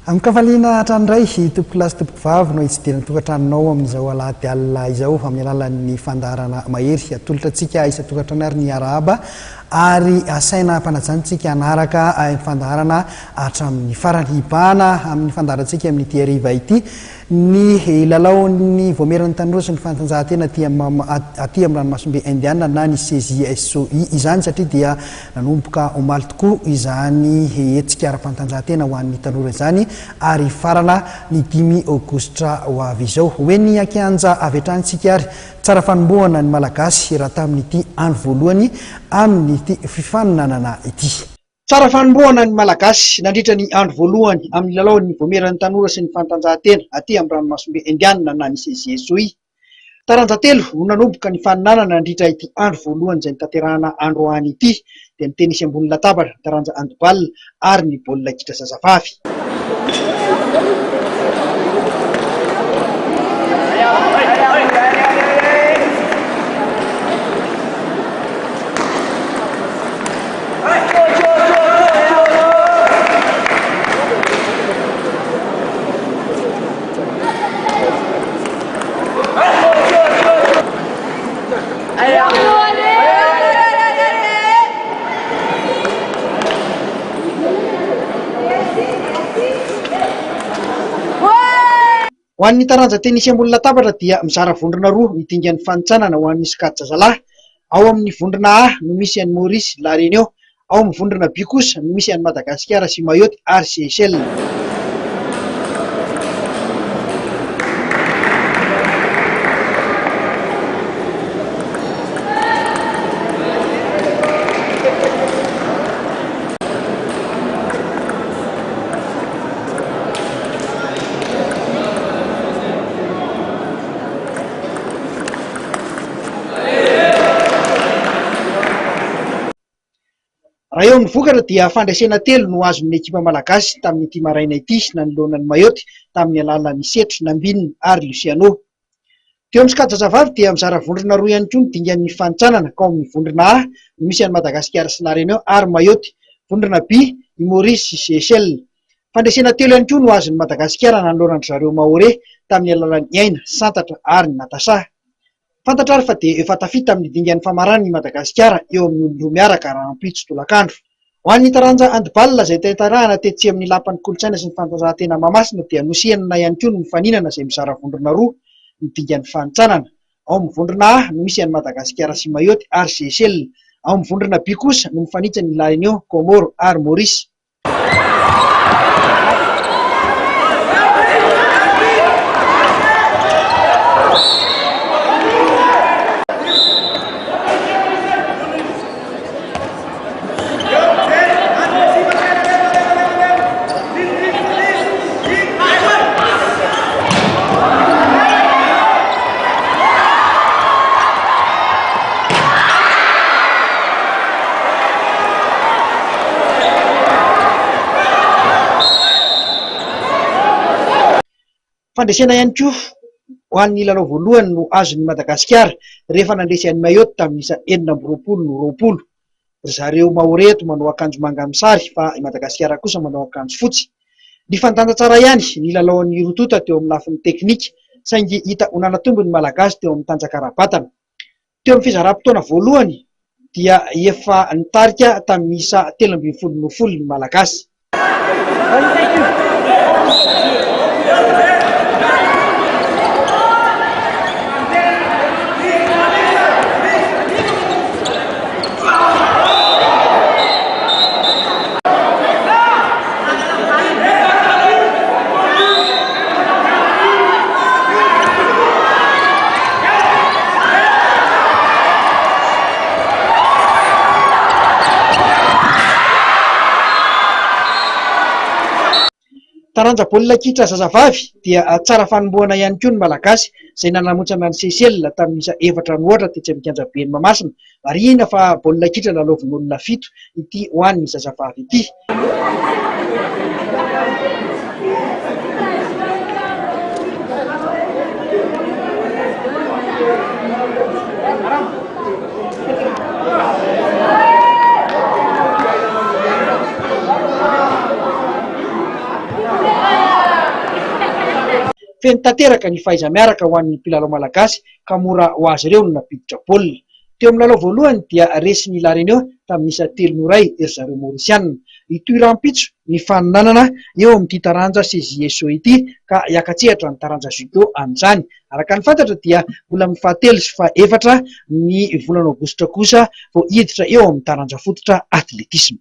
Amin'ny kafaliana hatrandray tompoko lasy tompoko vavy no hitsidirana tokantranonao amin'izao alahady alina izao amin'ny alalan'ny fandaharana mahery atolotra antsika isa-tokantrano ary ny arahaba ary asaina mpanajanytsika anaraka fandaharana hatramin'ny farany hibahana amin'ny fandaharantsika amin'ny ity hariva ity ny lalaon'ny voameran'ny tanora sy ny fanatanjahantena aty amin'ny ranomasombe indiana na ny CJSOI izany satria dia nanomboka omaly tokoa izany hetsika ara-panatanjahantena ho an'ny tanora izany ary farana ny 5 aogositra ho avy izao hoe ny akianja avy hatranytsika ary tsara fanombohana ny malagasy raha tamin'ity andro voalohany amin'ity fifaninanana ity. Tsara fanombohana ny malagasy nandritra ny andro voalohany amin'ny lalaon'ny voameran'ny tanora sy ny fanatanjahantena aty amin'ny ranomasombe indiana na ny CJSOI. Taranjatelo no nanomboka ny faninanana nandritra ity andro voalohany izay nitanterahana androany ity dia ny tenisy ambony latabatra, taranja handball ary ny baolina kitra zazavavy. Ho an'ny taranja tenisy ambony latabatra dia mizara vondrona roa midingan'ny fanitsanana ho an'ny Skady zazalahy. Ao amin'ny vondrona A no misy an'i Maurice La Réunion, ao amin'ny vondrona B kosa no misy an'i Madagasikara sy Mayotte ary Seychelles. Raha eo amin'ny vokatra dia fandraisana telo no azon'ny ekipa malagasy tamin'ity maraina ity nanoloana ny Mayotte tamin'ny alalan'ny Setro, Nambinina ary Luciano. Teo amin'ny Skady zazavavy dia mizara vondrona roa ihany koa midingan'ny fanitsanana ka ao amin'ny vondrona A no misy an'i Madagasikara sy La Réunion ary Mayotte, vondrona B i Maurice sy Seychelles. Fandraisana telo ihany koa no azon'ny Madagasikara nanoloana zareo Maoré tamin'ny alalan'ny Aina, Santatra ary Natasa. Fantatra ary fa dia efa tafita amin'ny dingan'ny famarany ny Madagasikara eo amin'ny olon-droa miaraka raha ampitso tolakandro. Ho an'ny taranja handball izay tantarahana tetsy amin'ny lapan'ny kolontsaina sy ny fanatanjahantena Mahamasina dia nosihana ihany koa ny faninana izay mizara vondrona roa ny dingan'ny fanitsanana. Ao amin'ny vondrona A no misy an'i Madagasikara sy Mayotte ary Seychelles, ao amin'ny vondrona B kosa no mifanitsy ny La Réunion, Comore ary Maurice. Fandraisana ihany koa ho an'ny lalao voalohany no azon'ny Madagasikara rehefa nandresy an'i Mayotte tamin'isa 4-20. Zareo Maoré eto manao akanjo manga amin'ny sary fa i Madagasikara kosa manao akanjo fotsy. Ny fantanja tsara ihany ny lalaon'ny rotota teo amin'ny lafiny teknika saingy hita ho nanatombo ny malagasy teo amin'ny tanjaka-rabatana. Teo amin'ny fizaram-potoana voalohany dia efa nitarika tamin'isa 13-20 ny malagasy. Taranja baolina kitra zazavavy dia tsara fanombohana ihany koa ny malagasy izay nanamontsana ny Seychelles tamin'isa 4-0 tetsy amin'ny kianjaben'ny Mahamasina. Marihina fa baolina kitra lalaovin'olona 7 ity ho an'ny zazavavy ity. feno tanteraka ny fahaiza miaraka ho an'ny mpilalao malagasy ka mora ho azy ireo no napiditra baolina. Teo amin'ny lalao voalohany dia resy ny La Réunion tamin'isa 3-0 ery zareo Maorisianina. Itoy-rampitso ny faninanana eo amin'ity taranja CJSO ity ka hiakatsehatra ny taranja judo amin'izany. Araka ny fantatra dia mbola amin'ny fahatelo sy fahaefatra ny volana aogositra kosa vao hiditra eo amin'ny taranja fototra atletisma.